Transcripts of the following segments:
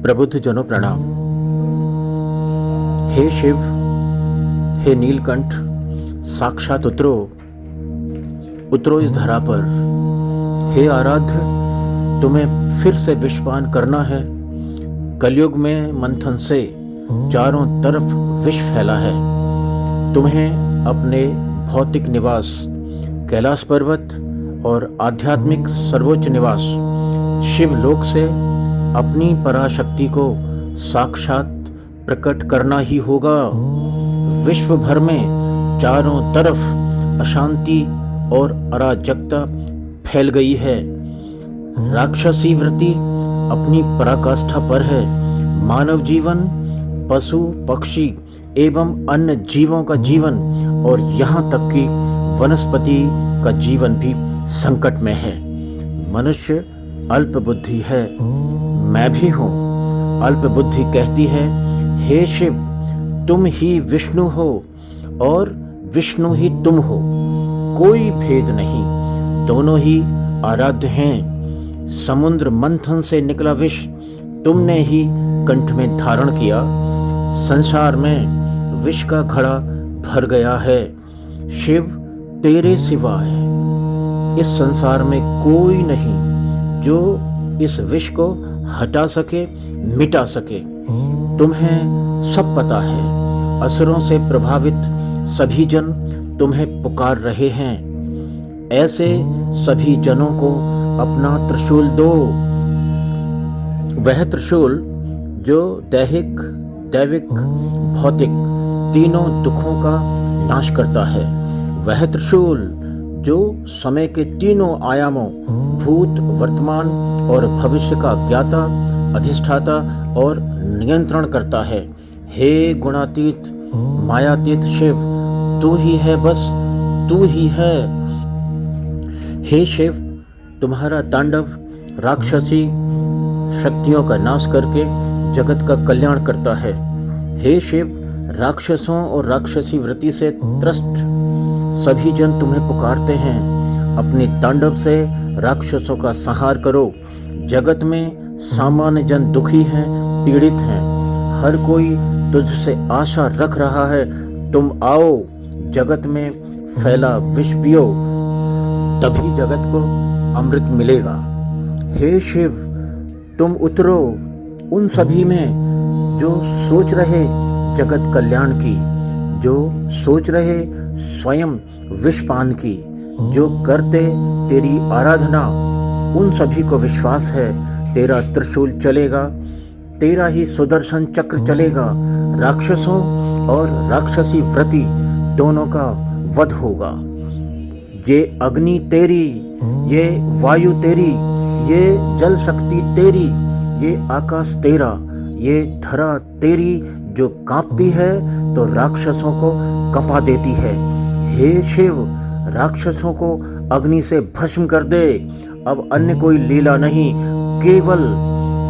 प्रबुद्ध जनों प्रणाम। हे शिव, हे नीलकंठ, साक्षात उतरो इस धरा पर। हे आराध्य, तुम्हें फिर से विषपान करना है। कलयुग में मंथन से चारों तरफ विष फैला है। तुम्हें अपने भौतिक निवास कैलाश पर्वत और आध्यात्मिक सर्वोच्च निवास शिवलोक से अपनी पराशक्ति को साक्षात प्रकट करना ही होगा। विश्व भर में चारों तरफ अशांति और अराजकता फैल गई है। राक्षसी वृत्ति अपनी पराकाष्ठा पर है। मानव जीवन, पशु पक्षी एवं अन्य जीवों का जीवन और यहाँ तक कि वनस्पति का जीवन भी संकट में है। मनुष्य अल्प बुद्धि है, मैं भी हूँ। अल्प बुद्धि कहती है, हे शिव, तुम ही विष्णु हो और विष्णु ही तुम हो, कोई भेद नहीं, दोनों ही आराध्य हैं। समुद्र मंथन से निकला विष तुमने ही कंठ में धारण किया। संसार में विष का घड़ा भर गया है। शिव, तेरे सिवाय इस संसार में कोई नहीं जो इस विष को हटा सके, मिटा सके। तुम्हें सब पता है, असुरों से प्रभावित सभी जन तुम्हें पुकार रहे हैं। ऐसे सभी जनों को अपना त्रिशूल दो। वह त्रिशूल जो दैहिक, दैविक, भौतिक तीनों दुखों का नाश करता है। वह त्रिशूल जो समय के तीनों आयामों, भूत, वर्तमान और भविष्य का ज्ञाता, अधिष्ठाता और नियंत्रण करता है। हे गुणातीत, मायातीत शिव, तू ही है, बस तू ही है। हे शिव, तुम्हारा तांडव राक्षसी शक्तियों का नाश करके जगत का कल्याण करता है। हे शिव, राक्षसों और राक्षसी वृत्ति से त्रस्त सभी जन तुम्हें पुकारते हैं। अपने तांडव से राक्षसों का संहार करो। जगत में सामान्य जन दुखी हैं, पीड़ित हैं। हर कोई तुझसे आशा रख रहा है। तुम आओ, जगत में फैला विष पियो, तभी जगत को अमृत मिलेगा। हे शिव, तुम उतरो उन सभी में जो सोच रहे जगत कल्याण की, जो सोच रहे स्वयं विषपान की, जो करते तेरी आराधना। उन सभी को विश्वास है तेरा त्रिशूल चलेगा, तेरा ही सुदर्शन चक्र चलेगा। राक्षसों और राक्षसी वृत्ति दोनों का वध होगा। ये अग्नि तेरी, ये वायु तेरी, ये जल शक्ति तेरी, ये आकाश तेरा, ये धरा तेरी, जो कांपती है तो राक्षसों को कंपा देती है। हे शिव, राक्षसों को अग्नि से भस्म कर दे। अब अन्य कोई लीला नहीं,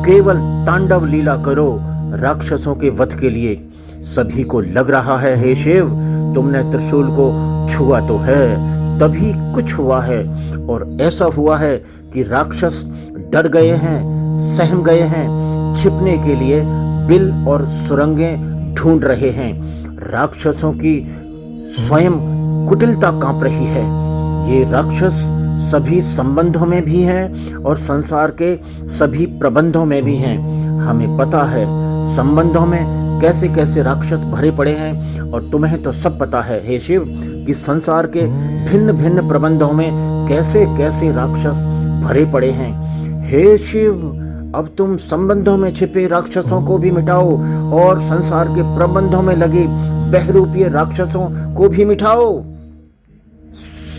केवल तांडव लीला करो राक्षसों के वध के लिए। सभी को लग रहा है, हे शिव, तुमने त्रिशूल को छुआ तो है, तभी कुछ हुआ है। और ऐसा हुआ है कि राक्षस डर गए हैं, सहम गए हैं, छिपने के लिए बिल और सुरंगें ढूंढ रहे हैं। राक्षसों की स्वयं कुटिलता कांप रही है। ये राक्षस सभी संबंधों में भी हैं और संसार के सभी प्रबंधों में भी हैं। हमें पता है संबंधों में कैसे कैसे राक्षस भरे पड़े हैं, और तुम्हें तो सब पता है हे शिव कि संसार के भिन्न भिन्न प्रबंधों में कैसे कैसे राक्षस भरे पड़े हैं। हे शिव, अब तुम संबंधों में छिपे राक्षसों को भी मिटाओ और संसार के प्रबंधों में लगे बहरूपीय राक्षसों को भी मिटाओ।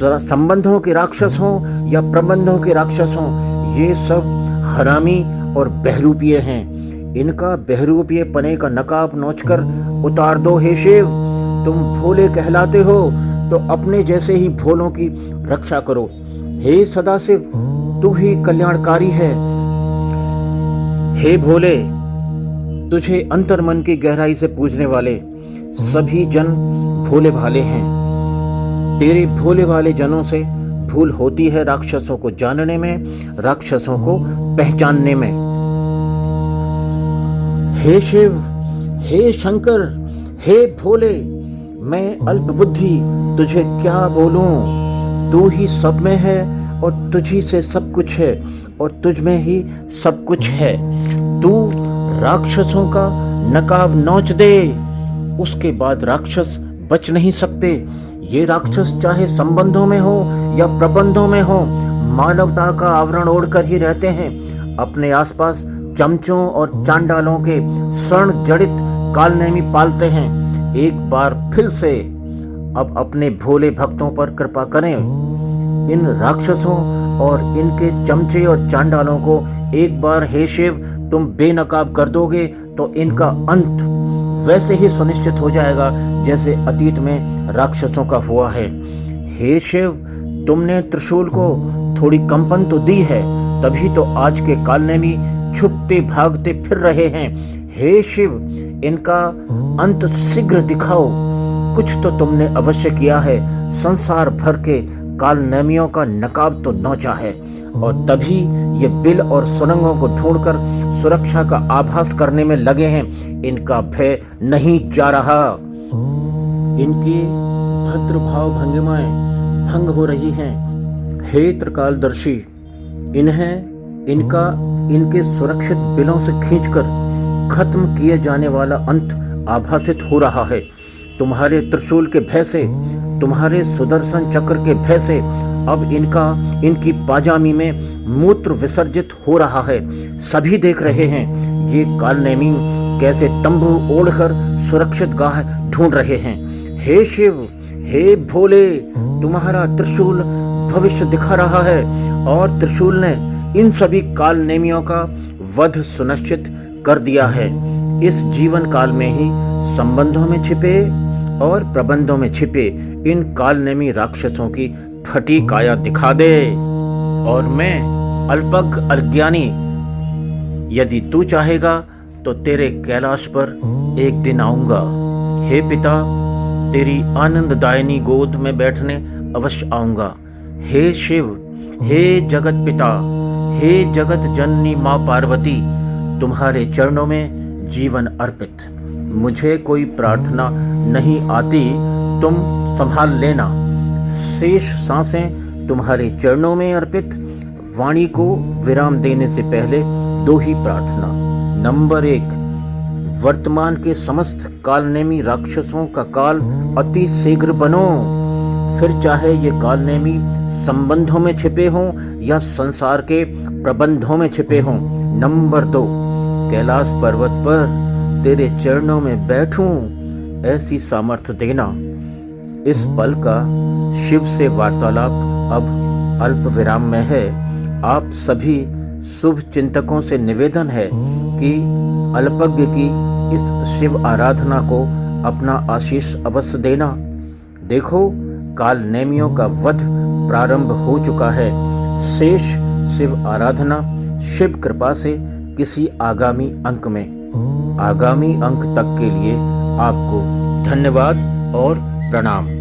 संबंधों के राक्षस हों या प्रबंधों के राक्षस हों, ये सब हरामी और बहरूपीय हैं। इनका बहरूपीय पने का नकाब नोचकर उतार दो हे शिव। तुम भोले कहलाते हो तो अपने जैसे ही भोलों की रक्षा करो। हे सदाशिव, तू ही कल्याणकारी है। हे भोले, तुझे अंतर मन की गहराई से पूजने वाले सभी जन भोले भाले हैं। तेरे भोले वाले जनों से भूल होती है राक्षसों को जानने में, राक्षसों को पहचानने में। हे शिव, हे शंकर, हे भोले, मैं अल्प बुद्धि तुझे क्या बोलूं। तू ही सब में है और तुझी से सब कुछ है और तुझ में ही सब कुछ है। तू राक्षसों का नकाब नोच दे, उसके बाद राक्षस बच नहीं सकते। ये राक्षस चाहे संबंधों में हो या प्रबंधों में हो, मानवता का आवरण ओढ़कर ही रहते हैं। अपने आसपास चमचों और चांडालों के स्वर्ण जड़ित कालनेमी पालते हैं। एक बार फिर से अब अपने भोले भक्तों पर कृपा करें। इन राक्षसों और इनके चमचे और चांडालों को एक बार हे शिव तुम बेनकाब कर दोगे तो इनका अंत वैसे ही सुनिश्चित हो जाएगा जैसे अतीत में राक्षसों का हुआ है। हे शिव, तुमने त्रिशूल को थोड़ी कंपन तो दी है, तभी तो आज के कालनेमी छुपते भागते फिर रहे हैं। हे शिव, इनका अंत शीघ्र दिखाओ। कुछ तो तुमने अवश्य किया है, संसार भर के कालनेमियों का नकाब तो नोचा है और तभी ये बिल और सुरंगों को ढूंढकर सुरक्षा का आभास करने में लगे हैं। इनका भय नहीं जा रहा। इनकी भद्र भाव भंगिमाएं भंग हो रही हैं। हे त्रिकालदर्शी, इनके सुरक्षित बिलों से खींचकर खत्म किए जाने वाला अंत आभासित हो रहा है। तुम्हारे त्रिशूल के भय से, तुम्हारे सुदर्शन चक्र के भय से अब इनकी पाजामी में मूत्र विसर्जित हो रहा है। सभी देख रहे हैं ये कालनेमी कैसे तंबू ओढ़कर सुरक्षित गाह ढूंढ रहे हैं। हे शिव, हे भोले, तुम्हारा त्रिशूल भविष्य दिखा रहा है और त्रिशूल ने इन सभी कालनेमियों का वध सुनिश्चित कर दिया है। इस जीवन काल में ही संबंधों में छिपे और प्रबंधों में छिपे इन कालनेमी राक्षसों की फटी काया दिखा दे। और मैं अल्पज्ञ अज्ञानी, यदि तू चाहेगा तो तेरे कैलाश पर एक दिन आऊंगा। हे पिता, तेरी आनंददायिनी गोद में बैठने अवश्य आऊंगा। हे शिव, हे जगत पिता, हे जगत जननी माँ पार्वती, तुम्हारे चरणों में जीवन अर्पित। मुझे कोई प्रार्थना नहीं आती, तुम संभाल लेना। शेष सांसें तुम्हारे चरणों में अर्पित। वाणी को विराम देने से पहले दो ही प्रार्थना। नंबर 1, वर्तमान के समस्त कालनेमी राक्षसों का काल अति शीघ्र बनो। फिर चाहे ये कालनेमी संबंधों में छिपे हों या संसार के प्रबंधों में छिपे हों। नंबर 2, कैलाश पर्वत पर तेरे चरणों में बैठूं, ऐसी सामर्थ्य देना। इस पल का शिव से वार्तालाप अब अल्प विराम में है। आप सभी शुभ चिंतकों से निवेदन है कि अल्पज्ञ की इस शिव आराधना को अपना आशीष अवश्य देना। देखो, कालनेमियों का वध प्रारंभ हो चुका है। शेष शिव आराधना शिव कृपा से किसी आगामी अंक में। आगामी अंक तक के लिए आपको धन्यवाद और प्रणाम।